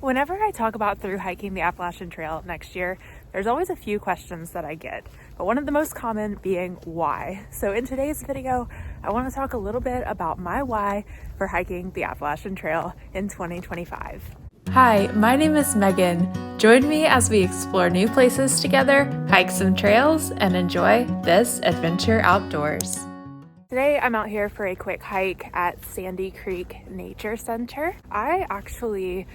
Whenever I talk about through hiking the Appalachian Trail next year, there's always a few questions that I get, but one of the most common being why. So in today's video, I want to talk a little bit about my why for hiking the Appalachian Trail in 2025. Hi, my name is Megan. Join me as we explore new places together, hike some trails, and enjoy this adventure outdoors. Today I'm out here for a quick hike at Sandy Creek Nature Center. I actually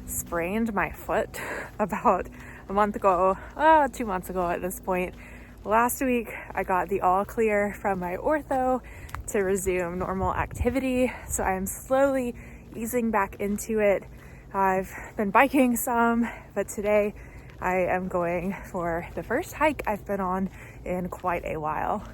sprained my foot about a month ago, 2 months ago at this point. Last week I got the all clear from my ortho to resume normal activity, so I'm slowly easing back into it. I've been biking some, but today I am going for the first hike I've been on in quite a while.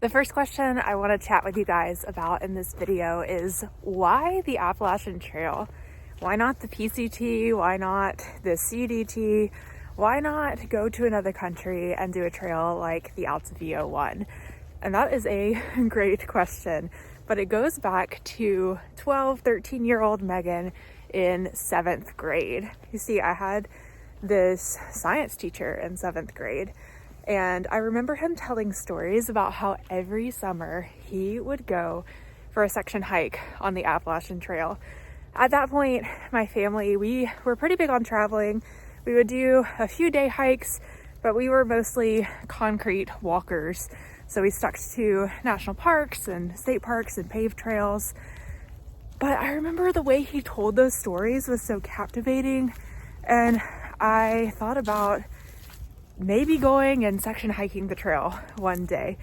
The first question I want to chat with you guys about in this video is why the Appalachian Trail? Why not the PCT? Why not the CDT? Why not go to another country and do a trail like the Alta VO1? And that is a great question, but it goes back to 13-year-old Megan in 7th grade. You see, I had this science teacher in 7th grade, and I remember him telling stories about how every summer he would go for a section hike on the Appalachian Trail. At that point, my family, we were pretty big on traveling. We would do a few day hikes, but we were mostly concrete walkers. So we stuck to national parks and state parks and paved trails. But I remember the way he told those stories was so captivating. And I thought about maybe going and section hiking the trail one day,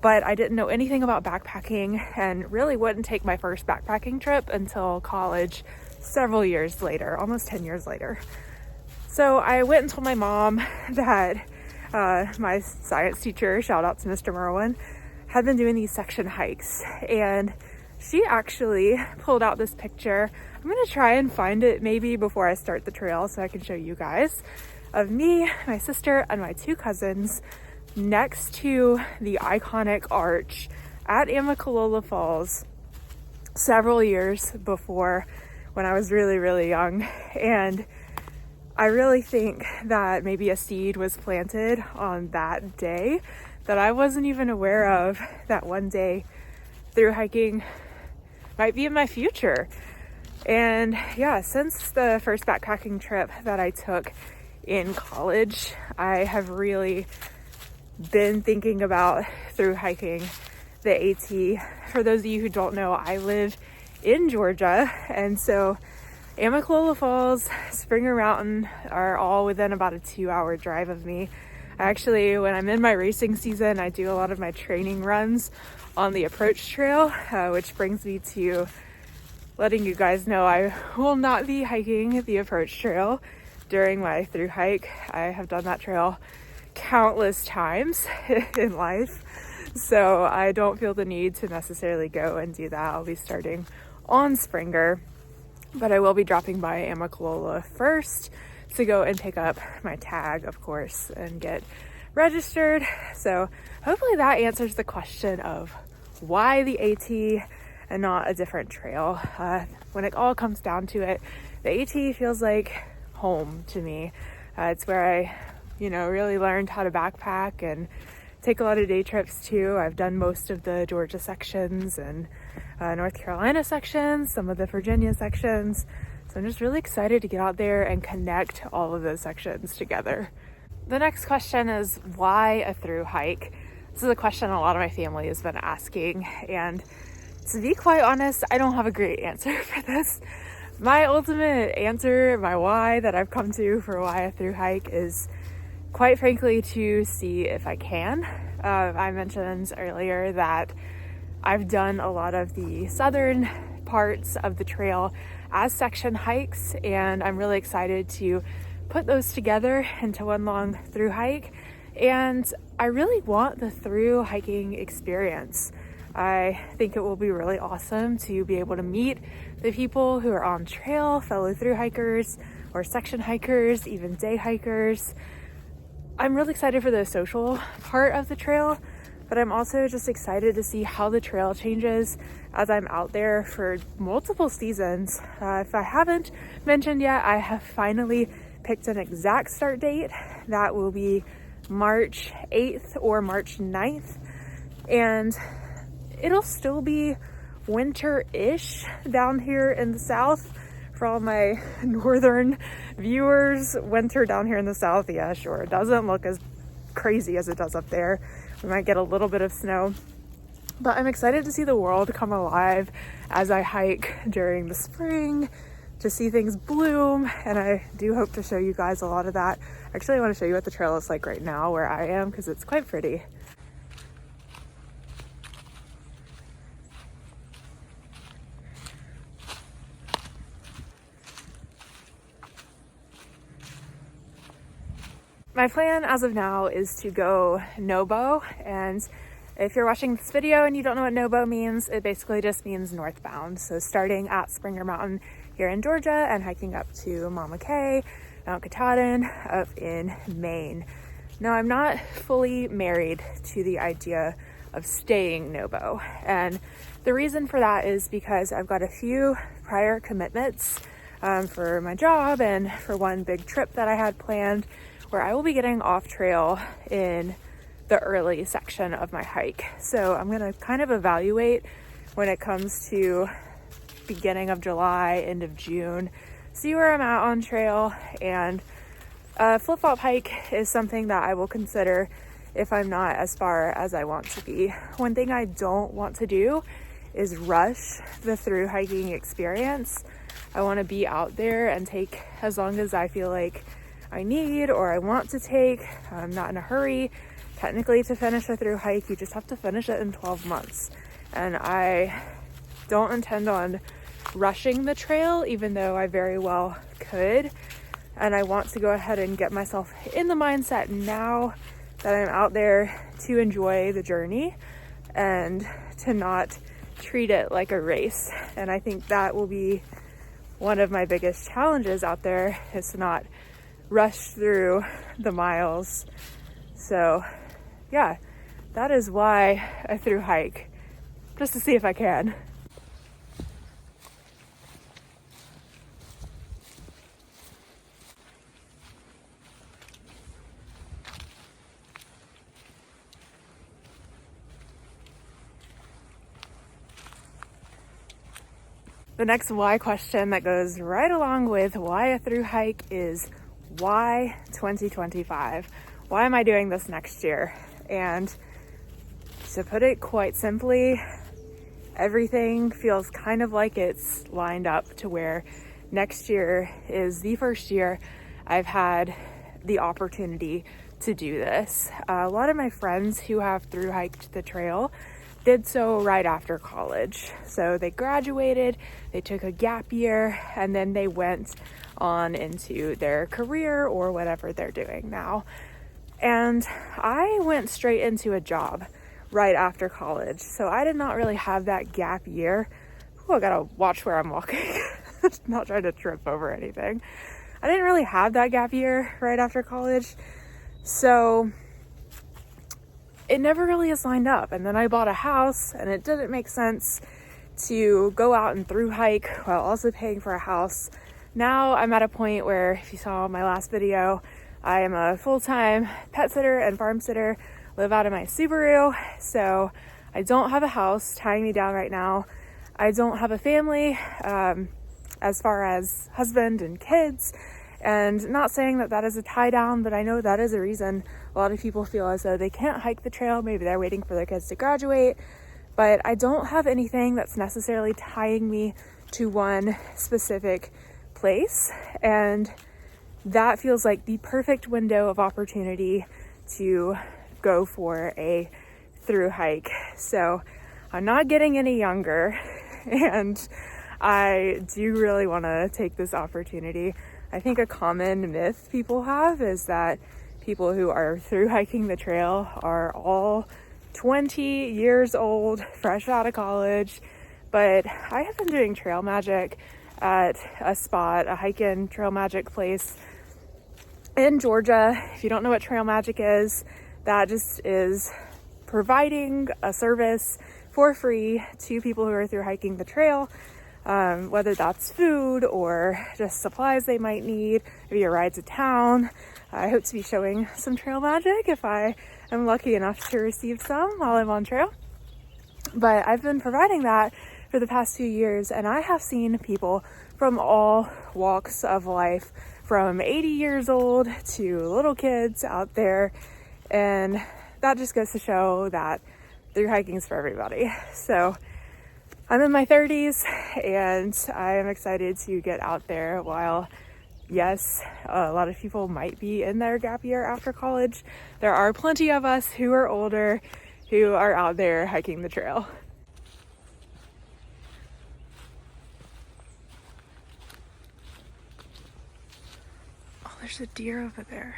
but I didn't know anything about backpacking and really wouldn't take my first backpacking trip until college several years later, almost 10 years later. So I went and told my mom that my science teacher, shout out to Mr. Merwin, had been doing these section hikes, and she actually pulled out this picture. I'm gonna try and find it maybe before I start the trail so I can show you guys, of me, my sister, and my 2 cousins next to the iconic arch at Amicalola Falls several years before, when I was really, really young. And I really think that maybe a seed was planted on that day that I wasn't even aware of, that one day through hiking might be in my future. And yeah, since the first backpacking trip that I took in college, I have really been thinking about through hiking the AT. For those of you who don't know, I live in Georgia, and so Amicalola Falls, Springer Mountain are all within about a 2-hour drive of me. Actually, when I'm in my racing season, I do a lot of my training runs on the approach trail, which brings me to letting you guys know I will not be hiking the approach trail during my through hike. I have done that trail countless times in life, so I don't feel the need to necessarily go and do that. I'll be starting on Springer, but I will be dropping by Amicalola first to go and pick up my tag, of course, and get registered. So hopefully that answers the question of why the AT and not a different trail. When it all comes down to it, the AT feels like home to me. It's where I, really learned how to backpack and take a lot of day trips too. I've done most of the Georgia sections and North Carolina sections, some of the Virginia sections. So I'm just really excited to get out there and connect all of those sections together. The next question is why a through hike? This is a question a lot of my family has been asking, and to be quite honest, I don't have a great answer for this. My ultimate answer, my why that I've come to for why a through hike is, quite frankly, to see if I can. I mentioned earlier that I've done a lot of the southern parts of the trail as section hikes, and I'm really excited to put those together into one long through hike. And I really want the through hiking experience. I think it will be really awesome to be able to meet the people who are on trail, fellow through hikers or section hikers, even day hikers. I'm really excited for the social part of the trail, but I'm also just excited to see how the trail changes as I'm out there for multiple seasons. If I haven't mentioned yet, I have finally picked an exact start date. That will be March 8th or March 9th. And it'll still be winter-ish down here in the South. For all my northern viewers, winter down here in the South, yeah, sure, it doesn't look as crazy as it does up there. We might get a little bit of snow, but I'm excited to see the world come alive as I hike during the spring, to see things bloom, and I do hope to show you guys a lot of that. Actually, I want to show you what the trail is like right now where I am, because it's quite pretty. My plan as of now is to go no-bow, and if you're watching this video and you don't know what no-bow means, it basically just means northbound. So starting at Springer Mountain here in Georgia and hiking up to Mama Kay, Mount Katahdin up in Maine. Now, I'm not fully married to the idea of staying no-bow, and the reason for that is because I've got a few prior commitments for my job and for one big trip that I had planned, where I will be getting off trail in the early section of my hike. So I'm gonna kind of evaluate when it comes to beginning of July, end of June, see where I'm at on trail, and a flip-flop hike is something that I will consider if I'm not as far as I want to be. One thing I don't want to do is rush the through hiking experience. I wanna be out there and take as long as I feel like I need or I want to take. I'm not in a hurry. Technically, to finish a through hike, you just have to finish it in 12 months. And I don't intend on rushing the trail, even though I very well could. And I want to go ahead and get myself in the mindset now that I'm out there to enjoy the journey and to not treat it like a race. And I think that will be one of my biggest challenges out there, is to not rush through the miles. So yeah, that is why I through hike, just to see if I can. The next why question that goes right along with why a through hike is why 2025? Why am I doing this next year? And to put it quite simply, everything feels kind of like it's lined up to where next year is the first year I've had the opportunity to do this. A lot of my friends who have through hiked the trail did so right after college. So they graduated, they took a gap year, and then they went on into their career or whatever they're doing now. And I went straight into a job right after college. So I did not really have that gap year. Ooh, I gotta watch where I'm walking. Not trying to trip over anything. I didn't really have that gap year right after college. So it never really is lined up. And then I bought a house, and it didn't make sense to go out and through hike while also paying for a house. Now I'm at a point where, if you saw my last video, I am a full-time pet sitter and farm sitter, live out of my Subaru. So I don't have a house tying me down right now. I don't have a family as far as husband and kids. And not saying that that is a tie down, but I know that is a reason a lot of people feel as though they can't hike the trail. Maybe they're waiting for their kids to graduate. But I don't have anything that's necessarily tying me to one specific place. And that feels like the perfect window of opportunity to go for a through hike. So I'm not getting any younger, and I do really want to take this opportunity. I think a common myth people have is that people who are through hiking the trail are all 20 years old, fresh out of college. But I have been doing trail magic at a spot, a hike-in trail magic place, in Georgia. If you don't know what trail magic is, that just is providing a service for free to people who are through hiking the trail, whether that's food or just supplies they might need, maybe a ride to town. I hope to be showing some trail magic if I am lucky enough to receive some while I'm on trail. But I've been providing that for the past few years, and I have seen people from all walks of life, from 80 years old to little kids out there, and that just goes to show that through hiking is for everybody. So I'm in my 30s and I am excited to get out there while, yes, a lot of people might be in their gap year after college. There are plenty of us who are older who are out there hiking the trail. Oh, there's a deer over there.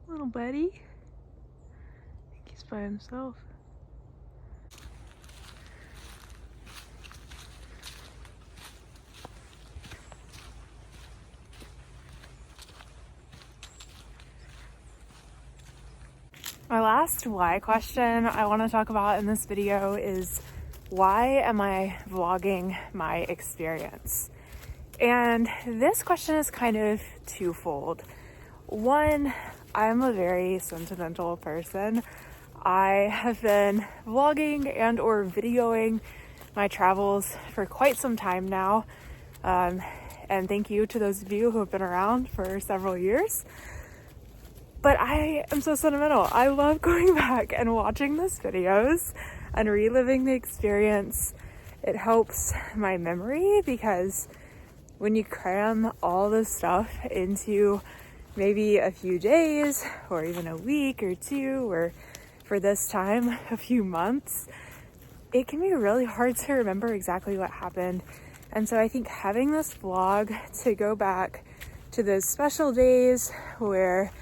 Little buddy. I think he's by himself. My last why question I want to talk about in this video is, why am I vlogging my experience? And this question is kind of twofold. One, I'm a very sentimental person. I have been vlogging and or videoing my travels for quite some time now. And thank you to those of you who have been around for several years. But I am so sentimental. I love going back and watching those videos and reliving the experience. It helps my memory, because when you cram all this stuff into maybe a few days or even a week or two, or for this time, a few months, it can be really hard to remember exactly what happened. And so I think having this vlog to go back to those special days where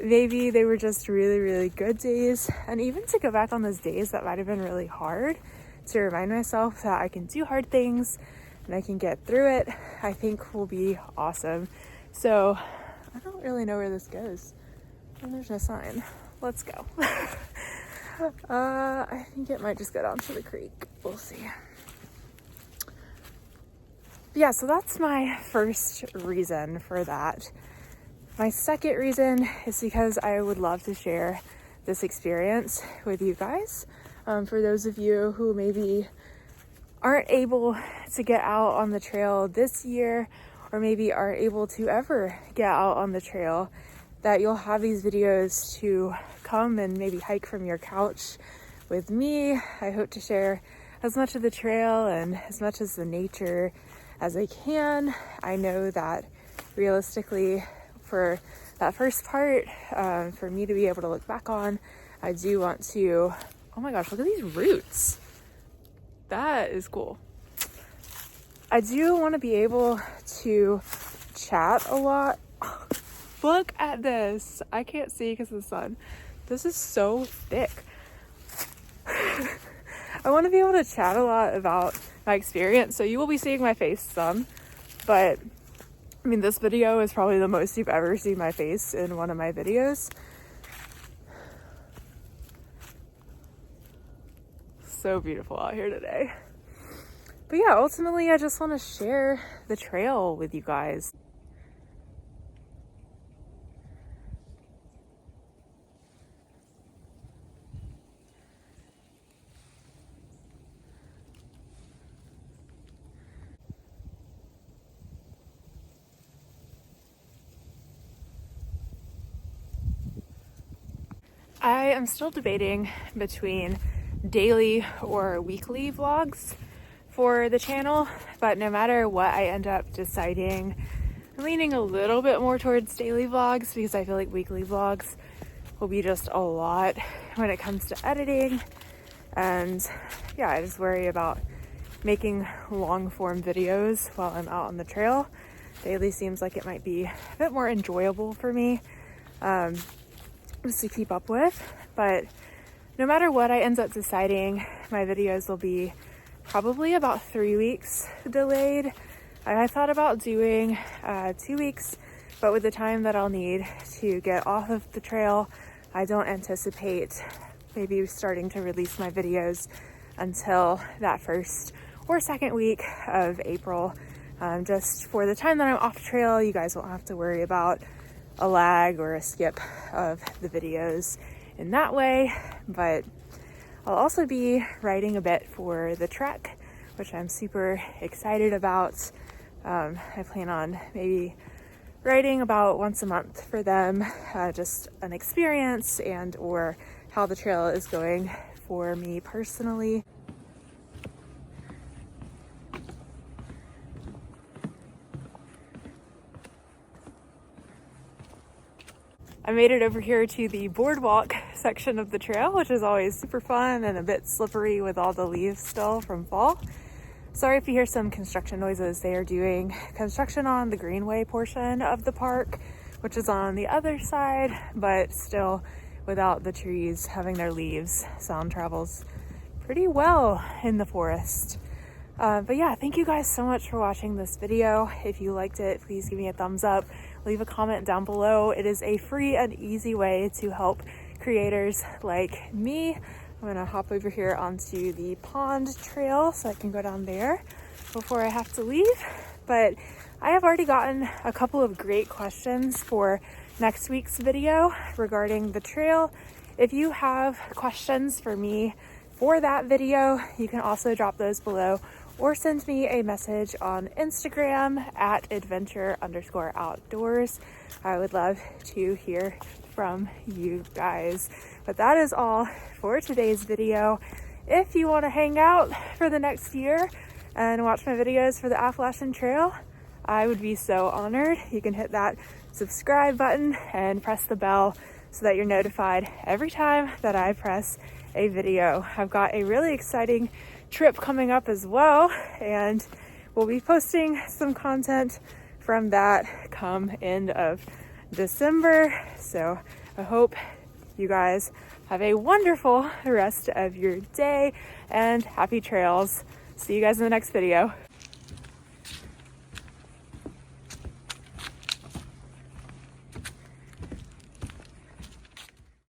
maybe they were just really, really good days, and even to go back on those days that might have been really hard, to remind myself that I can do hard things and I can get through it, I think will be awesome. So I don't really know where this goes, and there's no sign. Let's go. I think it might just go down to the creek. We'll see. But yeah, so that's my first reason for that. My second reason is because I would love to share this experience with you guys. For those of you who maybe aren't able to get out on the trail this year, or maybe aren't able to ever get out on the trail, that you'll have these videos to come and maybe hike from your couch with me. I hope to share as much of the trail and as much as the nature as I can. I know that realistically, for that first part, for me to be able to look back on, I do want to, oh my gosh, look at these roots. That is cool. I do want to be able to chat a lot. Look at this. I can't see because of the sun. This is so thick. I want to be able to chat a lot about my experience. So you will be seeing my face some, but I mean, this video is probably the most you've ever seen my face in one of my videos. So beautiful out here today. But yeah, ultimately, I just want to share the trail with you guys. I am still debating between daily or weekly vlogs for the channel, but no matter what I end up deciding, I'm leaning a little bit more towards daily vlogs, because I feel like weekly vlogs will be just a lot when it comes to editing. And yeah, I just worry about making long form videos while I'm out on the trail. Daily seems like it might be a bit more enjoyable for me just to keep up with. But no matter what I end up deciding, my videos will be probably about 3 weeks delayed. I thought about doing 2 weeks, but with the time that I'll need to get off of the trail, I don't anticipate maybe starting to release my videos until that first or second week of April. Just for the time that I'm off trail, you guys won't have to worry about a lag or a skip of the videos in that way. But I'll also be writing a bit for the trek, which I'm super excited about. I plan on maybe writing about once a month for them, just an experience and or how the trail is going for me personally. I made it over here to the boardwalk section of the trail, which is always super fun and a bit slippery with all the leaves still from fall. Sorry if you hear some construction noises. They are doing construction on the greenway portion of the park, which is on the other side, but still without the trees having their leaves. Sound travels pretty well in the forest. But yeah, thank you guys so much for watching this video. If you liked it, please give me a thumbs up. Leave a comment down below. It is a free and easy way to help creators like me. I'm gonna hop over here onto the pond trail so I can go down there before I have to leave. But I have already gotten a couple of great questions for next week's video regarding the trail. If you have questions for me for that video, you can also drop those below or send me a message on Instagram at adventure_outdoors. I would love to hear from you guys. But that is all for today's video. If you want to hang out for the next year and watch my videos for the Appalachian Trail, I would be so honored. You can hit that subscribe button and press the bell so that you're notified every time that I press a video. I've got a really exciting trip coming up as well, and we'll be posting some content from that come end of December. So I hope you guys have a wonderful rest of your day and happy trails. See you guys in the next video.